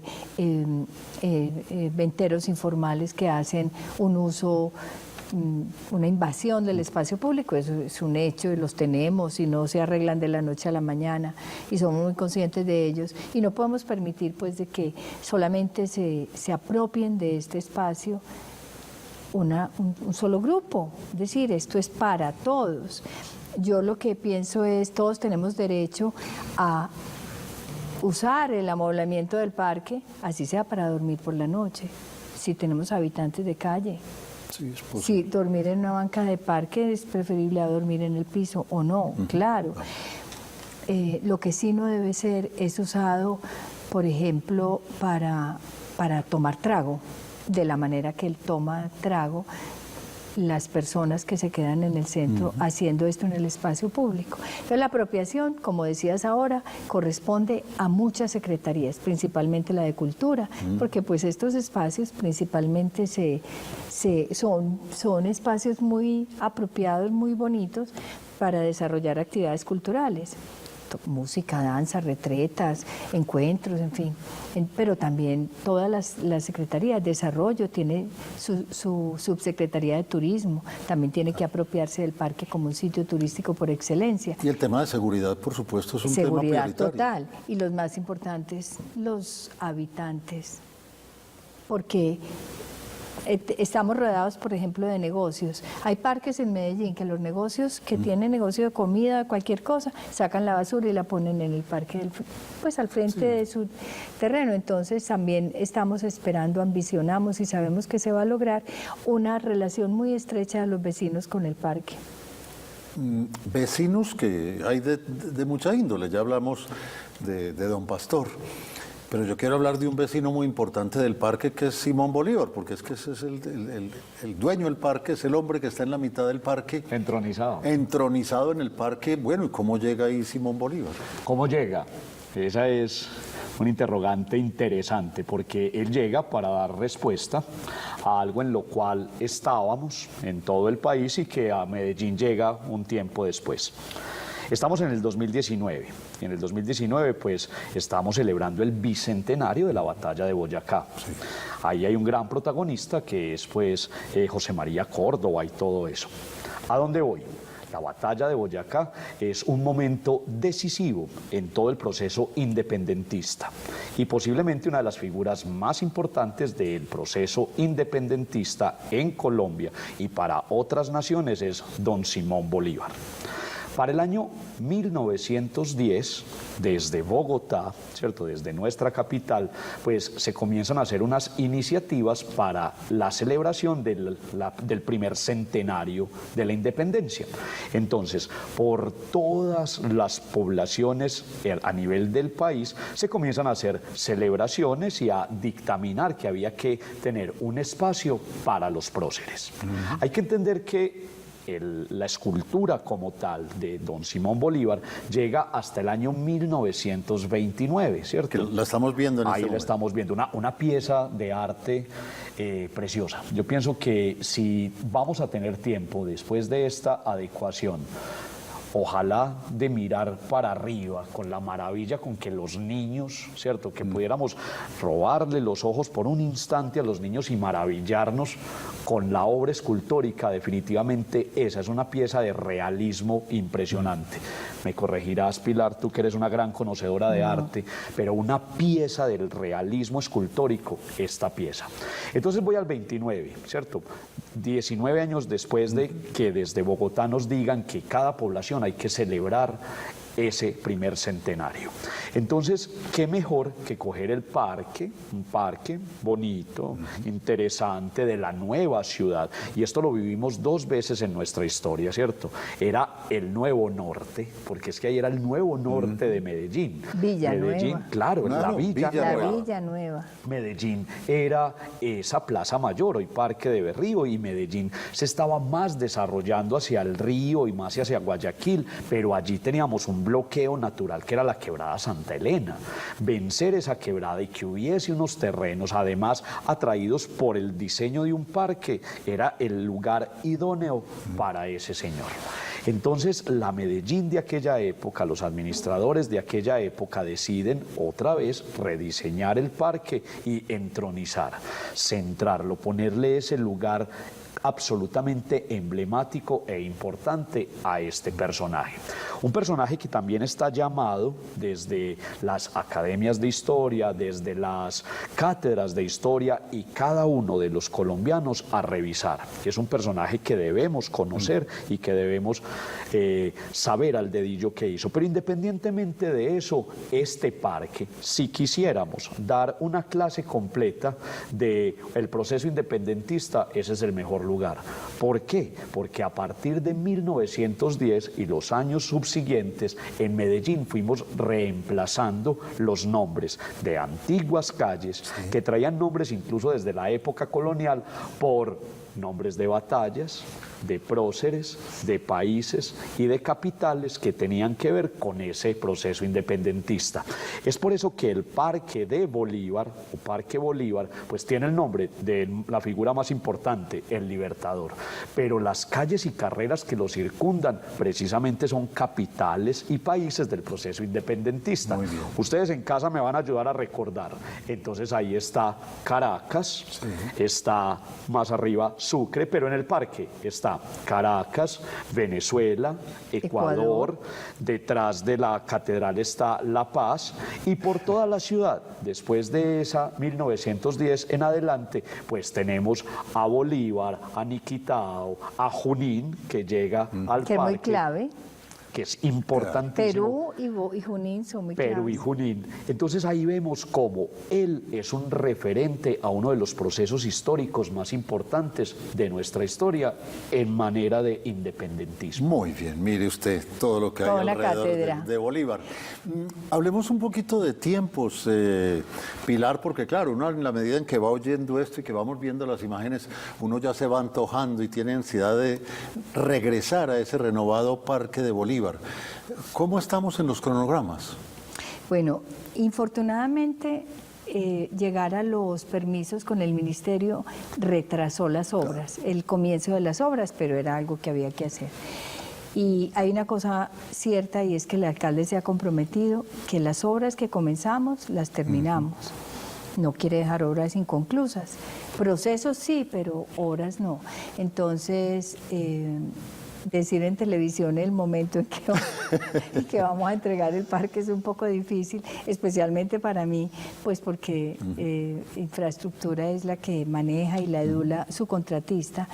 venteros informales que hacen un uso, una invasión del espacio público. Eso es un hecho y los tenemos y no se arreglan de la noche a la mañana y somos muy conscientes de ellos y no podemos permitir pues de que solamente se apropien de este espacio un solo grupo, es decir, esto es para todos. Yo lo que pienso es, todos tenemos derecho a usar el amoblamiento del parque, así sea para dormir por la noche, si tenemos habitantes de calle. Sí, es posible. Si dormir en una banca de parque es preferible a dormir en el piso o no, claro. Lo que sí no debe ser es usado, por ejemplo, para tomar trago, de la manera que él toma trago, las personas que se quedan en el centro haciendo esto en el espacio público. Entonces la apropiación, como decías ahora, corresponde a muchas secretarías, principalmente la de Cultura, porque pues estos espacios principalmente son espacios muy apropiados, muy bonitos para desarrollar actividades culturales. Música, danza, retretas, encuentros, en fin. Pero también todas las secretarías, Desarrollo tiene su subsecretaría de Turismo, también tiene que apropiarse del parque como un sitio turístico por excelencia. Y el tema de seguridad, por supuesto, es un tema prioritario. Seguridad total. Y los más importantes, los habitantes. Porque estamos rodeados, por ejemplo, de negocios. Hay parques en Medellín que los negocios que tienen negocio de comida, cualquier cosa, sacan la basura y la ponen en el parque, pues al frente de su terreno. Entonces también estamos esperando, ambicionamos y sabemos que se va a lograr una relación muy estrecha de los vecinos con el parque. Vecinos que hay de mucha índole, ya hablamos de Don Pastor. Pero yo quiero hablar de un vecino muy importante del parque, que es Simón Bolívar, porque es que ese es el dueño del parque, es el hombre que está en la mitad del parque. Entronizado. Entronizado en el parque. Bueno, ¿y cómo llega ahí Simón Bolívar? ¿Cómo llega? Esa es un interrogante interesante, porque él llega para dar respuesta a algo en lo cual estábamos en todo el país y que a Medellín llega un tiempo después. Estamos en el 2019 y en el 2019 pues estamos celebrando el bicentenario de la batalla de Boyacá. Sí. Ahí hay un gran protagonista que es pues José María Córdoba y todo eso. ¿A dónde voy? La batalla de Boyacá es un momento decisivo en todo el proceso independentista y posiblemente una de las figuras más importantes del proceso independentista en Colombia y para otras naciones es don Simón Bolívar. Para el año 1910, desde Bogotá, ¿cierto?, desde nuestra capital, pues se comienzan a hacer unas iniciativas para la celebración del primer centenario de la independencia. Entonces, por todas las poblaciones a nivel del país, se comienzan a hacer celebraciones y a dictaminar que había que tener un espacio para los próceres. Hay que entender que la escultura como tal de don Simón Bolívar llega hasta el año 1929, ¿cierto? Que la estamos viendo en Ahí este la momento. estamos viendo, una pieza de arte preciosa. Yo pienso que si vamos a tener tiempo después de esta adecuación, ojalá de mirar para arriba con la maravilla con que los niños, ¿cierto?, que pudiéramos robarle los ojos por un instante a los niños y maravillarnos con la obra escultórica. Definitivamente esa es una pieza de realismo impresionante. Me corregirás, Pilar, tú que eres una gran conocedora de arte, pero una pieza del realismo escultórico, esta pieza. Entonces voy al 29, ¿cierto? 19 años después de que desde Bogotá nos digan que cada población hay que celebrar ese primer centenario. Entonces, ¿qué mejor que coger el parque, un parque bonito, interesante, de la nueva ciudad? Y esto lo vivimos dos veces en nuestra historia, ¿cierto? Era el Nuevo Norte, porque es que ahí era el Nuevo Norte de Medellín. Villanueva. Medellín, claro, la Villa Nueva. La Villa Nueva. Medellín era esa Plaza Mayor, hoy Parque de Berrío, y Medellín se estaba más desarrollando hacia el río y más hacia Guayaquil, pero allí teníamos un bloqueo natural que era la quebrada Santa Elena. Vencer esa quebrada y que hubiese unos terrenos, además atraídos por el diseño de un parque, era el lugar idóneo para ese señor. Entonces, la Medellín de aquella época, los administradores de aquella época deciden otra vez rediseñar el parque y entronizar, centrarlo, ponerle ese lugar absolutamente emblemático e importante a este personaje. Un personaje que también está llamado desde las academias de historia, desde las cátedras de historia y cada uno de los colombianos a revisar. Es un personaje que debemos conocer y que debemos saber al dedillo que hizo. Pero independientemente de eso, este parque, si quisiéramos dar una clase completa del proceso independentista, ese es el mejor lugar. ¿Por qué? Porque a partir de 1910 y los años subsiguientes, en Medellín fuimos reemplazando los nombres de antiguas calles que traían nombres incluso desde la época colonial por nombres de batallas, de próceres, de países y de capitales que tenían que ver con ese proceso independentista. Es por eso que el Parque de Bolívar, o Parque Bolívar, pues tiene el nombre de la figura más importante, el Libertador. Pero las calles y carreras que lo circundan precisamente son capitales y países del proceso independentista. Muy bien. Ustedes en casa me van a ayudar a recordar. Entonces ahí está Caracas, sí, está más arriba Sucre, pero en el parque está Caracas, Venezuela, Ecuador, detrás de la catedral está La Paz, y por toda la ciudad, después de esa 1910 en adelante, pues tenemos a Bolívar, a Niquitao, a Junín, que llega al parque. Que es muy clave. Que es importantísimo. Perú y Junín son muy Perú claves. y Junín. Entonces ahí vemos cómo él es un referente a uno de los procesos históricos más importantes de nuestra historia en manera de independentismo. Muy bien, mire usted todo lo que hay Toda la alrededor cátedra. de Bolívar. Hablemos un poquito de tiempos, Pilar, porque claro, uno en la medida en que va oyendo esto y que vamos viendo las imágenes, uno ya se va antojando y tiene ansiedad de regresar a ese renovado Parque de Bolívar. ¿Cómo estamos en los cronogramas? Bueno, infortunadamente llegar a los permisos con el ministerio retrasó las obras, el comienzo de las obras, pero era algo que había que hacer. Y hay una cosa cierta, y es que el alcalde se ha comprometido que las obras que comenzamos las terminamos. No quiere dejar obras inconclusas. Procesos sí, pero obras no. Entonces, decir en televisión el momento en que vamos a entregar el parque es un poco difícil, especialmente para mí, pues porque infraestructura es la que maneja y la edula su contratista.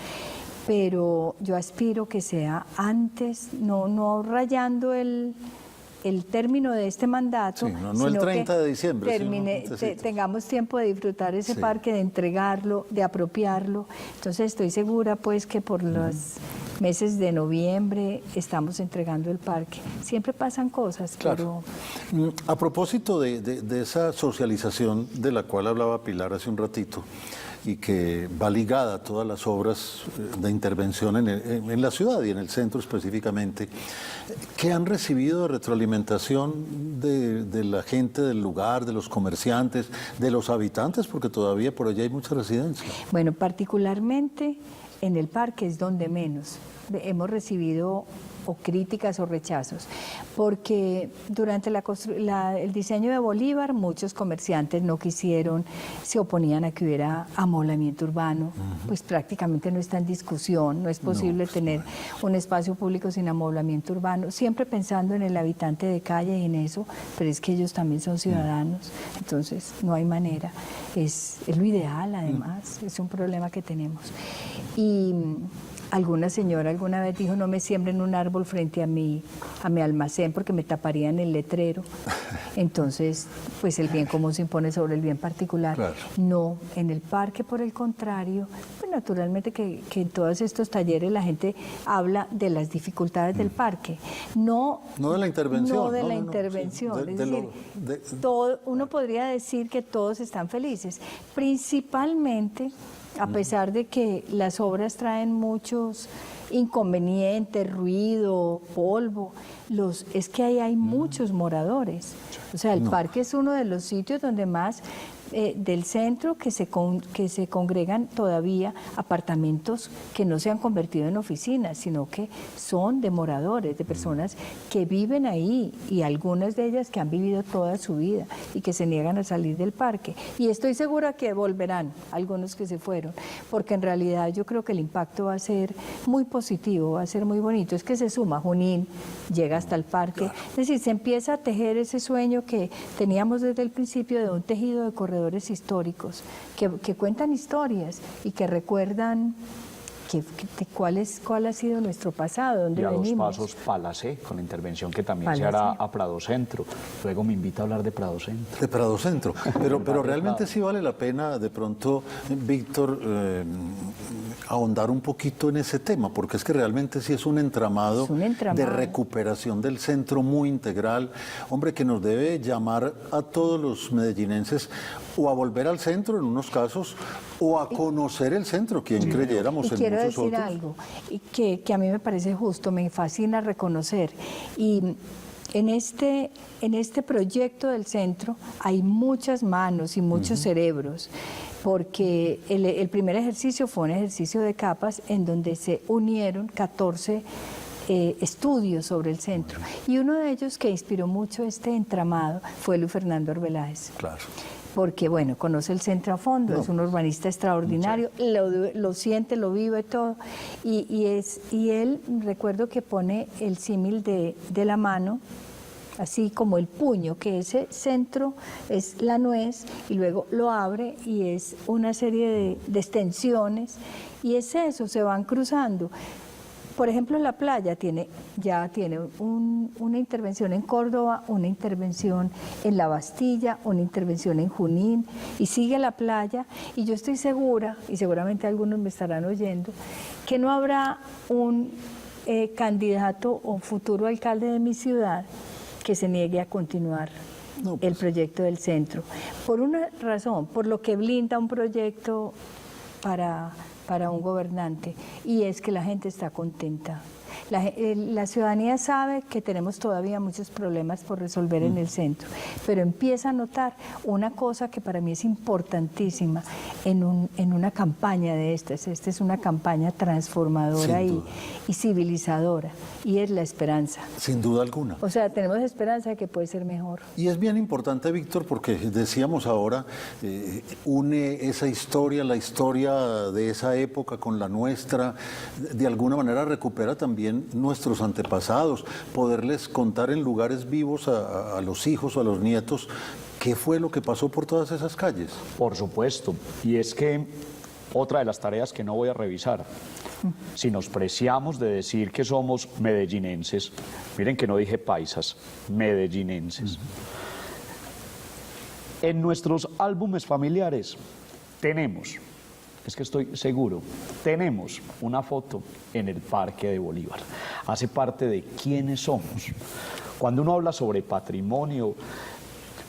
Pero yo aspiro que sea antes, no rayando el término de este mandato, sí, no el 30 de diciembre, tengamos tiempo de disfrutar ese parque, de entregarlo, de apropiarlo. Entonces estoy segura pues que por los meses de noviembre estamos entregando el parque. Siempre pasan cosas, claro. Pero... A propósito de esa socialización de la cual hablaba Pilar hace un ratito, y que va ligada a todas las obras de intervención en la ciudad y en el centro específicamente, ¿qué han recibido de retroalimentación de la gente del lugar, de los comerciantes, de los habitantes? Porque todavía por allá hay mucha residencia. Bueno, particularmente en el parque es donde menos hemos recibido o críticas o rechazos, porque durante el diseño de Bolívar muchos comerciantes no quisieron, se oponían a que hubiera amoblamiento urbano, pues prácticamente no está en discusión, no es posible tener un espacio público sin amoblamiento urbano, siempre pensando en el habitante de calle y en eso, pero es que ellos también son ciudadanos, entonces no hay manera, es lo ideal además, es un problema que tenemos. Y alguna señora alguna vez dijo, no me siembren un árbol frente a mi almacén porque me taparían el letrero. Entonces, pues el bien común se impone sobre el bien particular. Claro. No, en el parque, por el contrario, pues naturalmente que en todos estos talleres la gente habla de las dificultades del parque. No de la intervención. No de la intervención. Es decir, uno podría decir que todos están felices, principalmente... A pesar de que las obras traen muchos inconvenientes, ruido, polvo, es que ahí hay muchos moradores. O sea, el parque es uno de los sitios donde más del centro que se congregan todavía apartamentos que no se han convertido en oficinas, sino que son de moradores, de personas que viven ahí y algunas de ellas que han vivido toda su vida y que se niegan a salir del parque. Y estoy segura que volverán algunos que se fueron, porque en realidad yo creo que el impacto va a ser muy positivo, va a ser muy bonito. Es que se suma Junín, llega hasta el parque, es decir, se empieza a tejer ese sueño que teníamos desde el principio de un tejido de corredores históricos que cuentan historias y que recuerdan cuál ha sido nuestro pasado, dónde venimos. Y a 2 pasos Palacé, con la intervención que también se hará a Prado Centro. Luego me invita a hablar de Prado Centro. De Prado Centro, pero realmente sí vale la pena de pronto, Víctor, ahondar un poquito en ese tema, porque es que realmente sí es un entramado de recuperación del centro muy integral, hombre, que nos debe llamar a todos los medellinenses o a volver al centro en unos casos, o a conocer el centro, quien creyéramos en quiero muchos decir otros. algo que a mí me parece justo, me fascina reconocer, y en este proyecto del centro hay muchas manos y muchos cerebros, porque el primer ejercicio fue un ejercicio de capas en donde se unieron 14 estudios sobre el centro. Y uno de ellos que inspiró mucho este entramado fue Luis Fernando Arbeláez. Claro. Porque, bueno, conoce el centro a fondo, es un urbanista extraordinario, lo siente, lo vive todo. Y él, recuerdo que pone el símil de la mano, así como el puño, que ese centro es la nuez, y luego lo abre y es una serie de extensiones, y es eso, se van cruzando. Por ejemplo, la playa ya tiene una intervención en Córdoba, una intervención en La Bastilla, una intervención en Junín, y sigue la playa, y yo estoy segura, y seguramente algunos me estarán oyendo, que no habrá un candidato o futuro alcalde de mi ciudad que se niegue a continuar el proyecto del centro. Por una razón, por lo que blinda un proyecto para un gobernante, y es que la gente está contenta. La ciudadanía sabe que tenemos todavía muchos problemas por resolver en el centro, pero empieza a notar una cosa que para mí es importantísima en una campaña de estas. Esta es una campaña transformadora y civilizadora, y es la esperanza. Sin duda alguna. O sea, tenemos esperanza de que puede ser mejor. Y es bien importante, Víctor, porque decíamos ahora, une esa historia, la historia de esa época con la nuestra, de alguna manera recupera también nuestros antepasados, poderles contar en lugares vivos a los hijos o a los nietos qué fue lo que pasó por todas esas calles. Por supuesto, y es que otra de las tareas que no voy a revisar, si nos preciamos de decir que somos medellinenses, miren que no dije paisas, medellinenses. En nuestros álbumes familiares tenemos, es que estoy seguro, tenemos una foto en el Parque de Bolívar. Hace parte de quiénes somos. Cuando uno habla sobre patrimonio,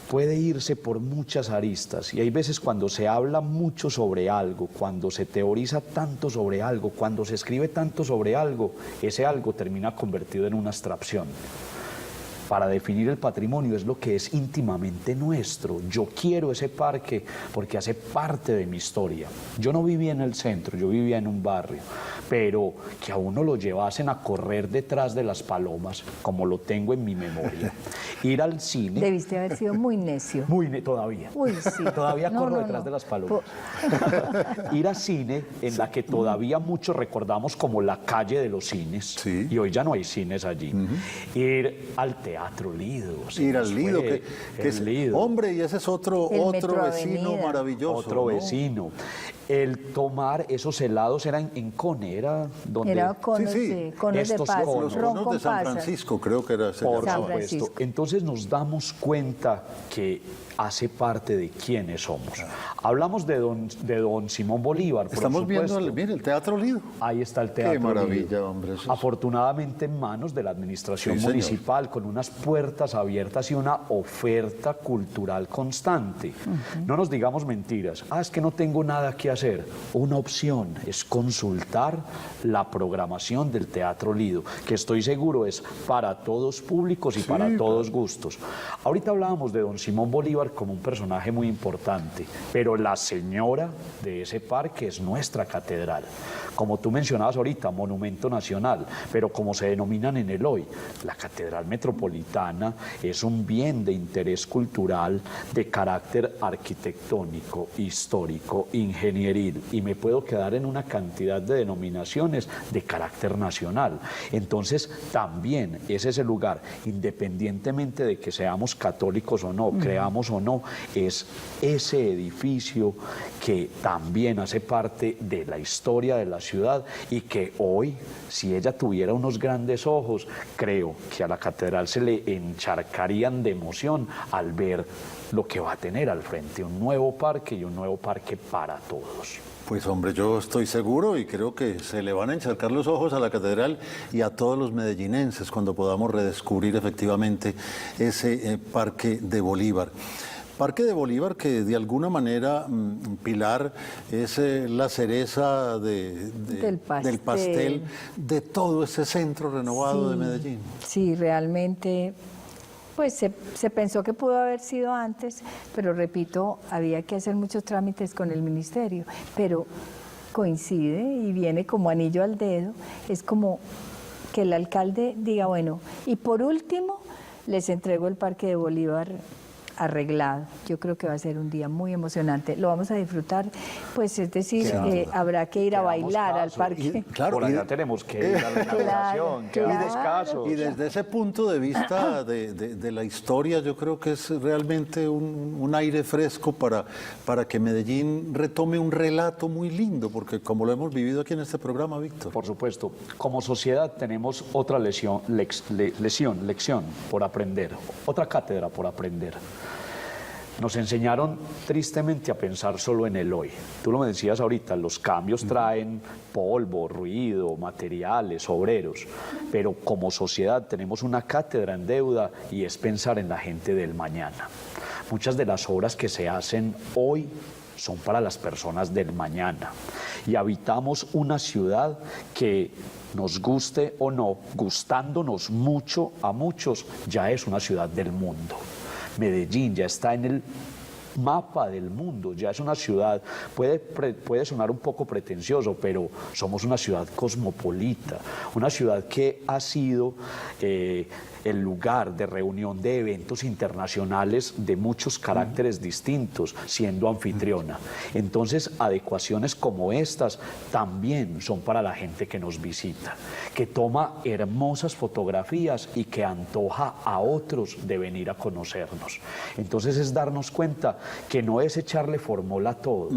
puede irse por muchas aristas, y hay veces cuando se habla mucho sobre algo, cuando se teoriza tanto sobre algo, cuando se escribe tanto sobre algo, ese algo termina convertido en una abstracción. Para definir el patrimonio es lo que es íntimamente nuestro. Yo quiero ese parque porque hace parte de mi historia. Yo no vivía en el centro, yo vivía en un barrio, pero que a uno lo llevasen a correr detrás de las palomas, como lo tengo en mi memoria. Ir al cine. Debiste haber sido muy necio. Todavía. Uy, sí. Todavía corro detrás de las palomas. Ir al cine, en la que todavía muchos recordamos como la calle de los cines, y hoy ya no hay cines allí. Ir al Teatro Lido. Ir al Lido, que es Lido. Hombre, y ese es otro vecino Avenida. maravilloso. Otro ¿no? vecino. El tomar esos helados era en Cone, era donde... Era conos, conos de pasas, Los conos de San Francisco, creo que era ese. Por San supuesto. Francisco. Entonces nos damos cuenta que hace parte de quiénes somos. Hablamos de don Simón Bolívar, por Estamos supuesto. viendo el Teatro Lido. Ahí está el Teatro Qué maravilla, Lido. hombre. Afortunadamente en manos de la administración Sí, municipal, con unas puertas abiertas y una oferta cultural constante. No nos digamos mentiras. Es que no tengo nada que hacer. Una opción es consultar la programación del Teatro Lido, que estoy seguro es para todos públicos y para todos gustos. Ahorita hablábamos de don Simón Bolívar como un personaje muy importante, pero la señora de ese parque es nuestra catedral. Como tú mencionabas ahorita, monumento nacional, pero como se denominan en el hoy, la Catedral Metropolitana es un bien de interés cultural de carácter arquitectónico, histórico, ingenieril, y me puedo quedar en una cantidad de denominaciones de carácter nacional. Entonces, también es ese lugar, independientemente de que seamos católicos o no, creamos o no, es ese edificio que también hace parte de la historia de la ciudad, y que hoy, si ella tuviera unos grandes ojos, creo que a la catedral se le encharcarían de emoción al ver lo que va a tener al frente, un nuevo parque, y un nuevo parque para todos. Pues hombre, yo estoy seguro y creo que se le van a encharcar los ojos a la catedral y a todos los medellinenses cuando podamos redescubrir efectivamente ese Parque de Bolívar. Parque de Bolívar que de alguna manera, Pilar, es la cereza del pastel de todo ese centro renovado de Medellín. Sí, realmente, pues se pensó que pudo haber sido antes, pero repito, había que hacer muchos trámites con el ministerio, pero coincide y viene como anillo al dedo, es como que el alcalde diga, bueno, y por último les entrego el Parque de Bolívar arreglado. Yo creo que va a ser un día muy emocionante. Lo vamos a disfrutar, pues es decir, habrá que ir a bailar al parque. Por allá tenemos que ir a la inauguración, quedamos casos. Y desde ese punto de vista de la historia, yo creo que es realmente un aire fresco para que Medellín retome un relato muy lindo, porque como lo hemos vivido aquí en este programa, Víctor. Por supuesto, como sociedad tenemos otra lección por aprender, otra cátedra por aprender. Nos enseñaron tristemente a pensar solo en el hoy. Tú lo me decías ahorita, los cambios traen polvo, ruido, materiales, obreros, pero como sociedad tenemos una cátedra en deuda y es pensar en la gente del mañana. Muchas de las obras que se hacen hoy son para las personas del mañana y habitamos una ciudad que, nos guste o no, gustándonos mucho a muchos, ya es una ciudad del mundo. Medellín ya está en el mapa del mundo, ya es una ciudad, puede sonar un poco pretencioso, pero somos una ciudad cosmopolita, una ciudad que ha sido el lugar de reunión de eventos internacionales de muchos caracteres distintos, siendo anfitriona. Entonces, adecuaciones como estas también son para la gente que nos visita, que toma hermosas fotografías y que antoja a otros de venir a conocernos. Entonces, es darnos cuenta que no es echarle formol a todo,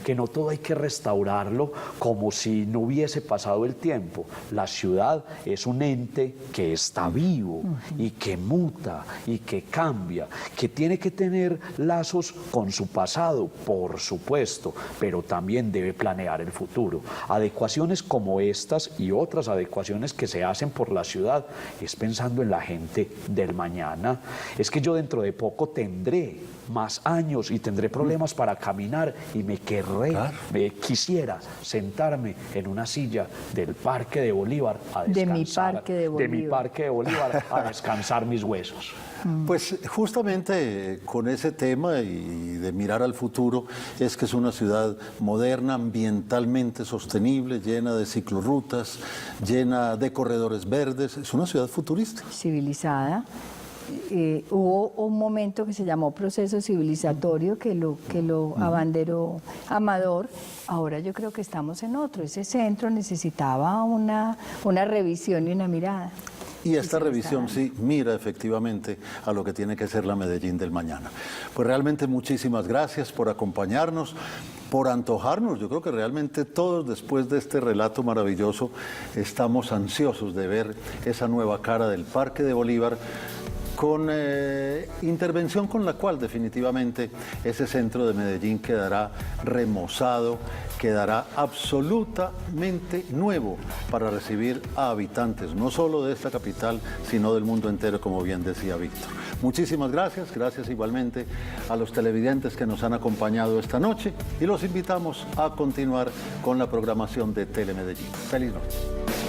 que no todo hay que restaurarlo como si no hubiese pasado el tiempo. La ciudad es un ente que está vivo, y que muta y que cambia, que tiene que tener lazos con su pasado, por supuesto, pero también debe planear el futuro. Adecuaciones como estas y otras adecuaciones que se hacen por la ciudad es pensando en la gente del mañana. Es que yo dentro de poco tendré más años y tendré problemas para caminar y quisiera sentarme en una silla del Parque de Bolívar a descansar. De mi Parque de Bolívar a descansar mis huesos. Pues justamente con ese tema y de mirar al futuro es que es una ciudad moderna, ambientalmente sostenible, llena de ciclorrutas, llena de corredores verdes, es una ciudad futurista. Civilizada. Hubo un momento que se llamó proceso civilizatorio que lo abanderó Amador. Ahora yo creo que estamos en otro. Ese centro necesitaba una revisión y una mirada. Y esta revisión sí mira efectivamente a lo que tiene que ser la Medellín del mañana. Pues realmente muchísimas gracias por acompañarnos, por antojarnos. Yo creo que realmente todos después de este relato maravilloso estamos ansiosos de ver esa nueva cara del Parque de Bolívar, con intervención con la cual definitivamente ese centro de Medellín quedará remozado, quedará absolutamente nuevo para recibir a habitantes, no solo de esta capital, sino del mundo entero, como bien decía Víctor. Muchísimas gracias, gracias igualmente a los televidentes que nos han acompañado esta noche y los invitamos a continuar con la programación de Telemedellín. Feliz noche.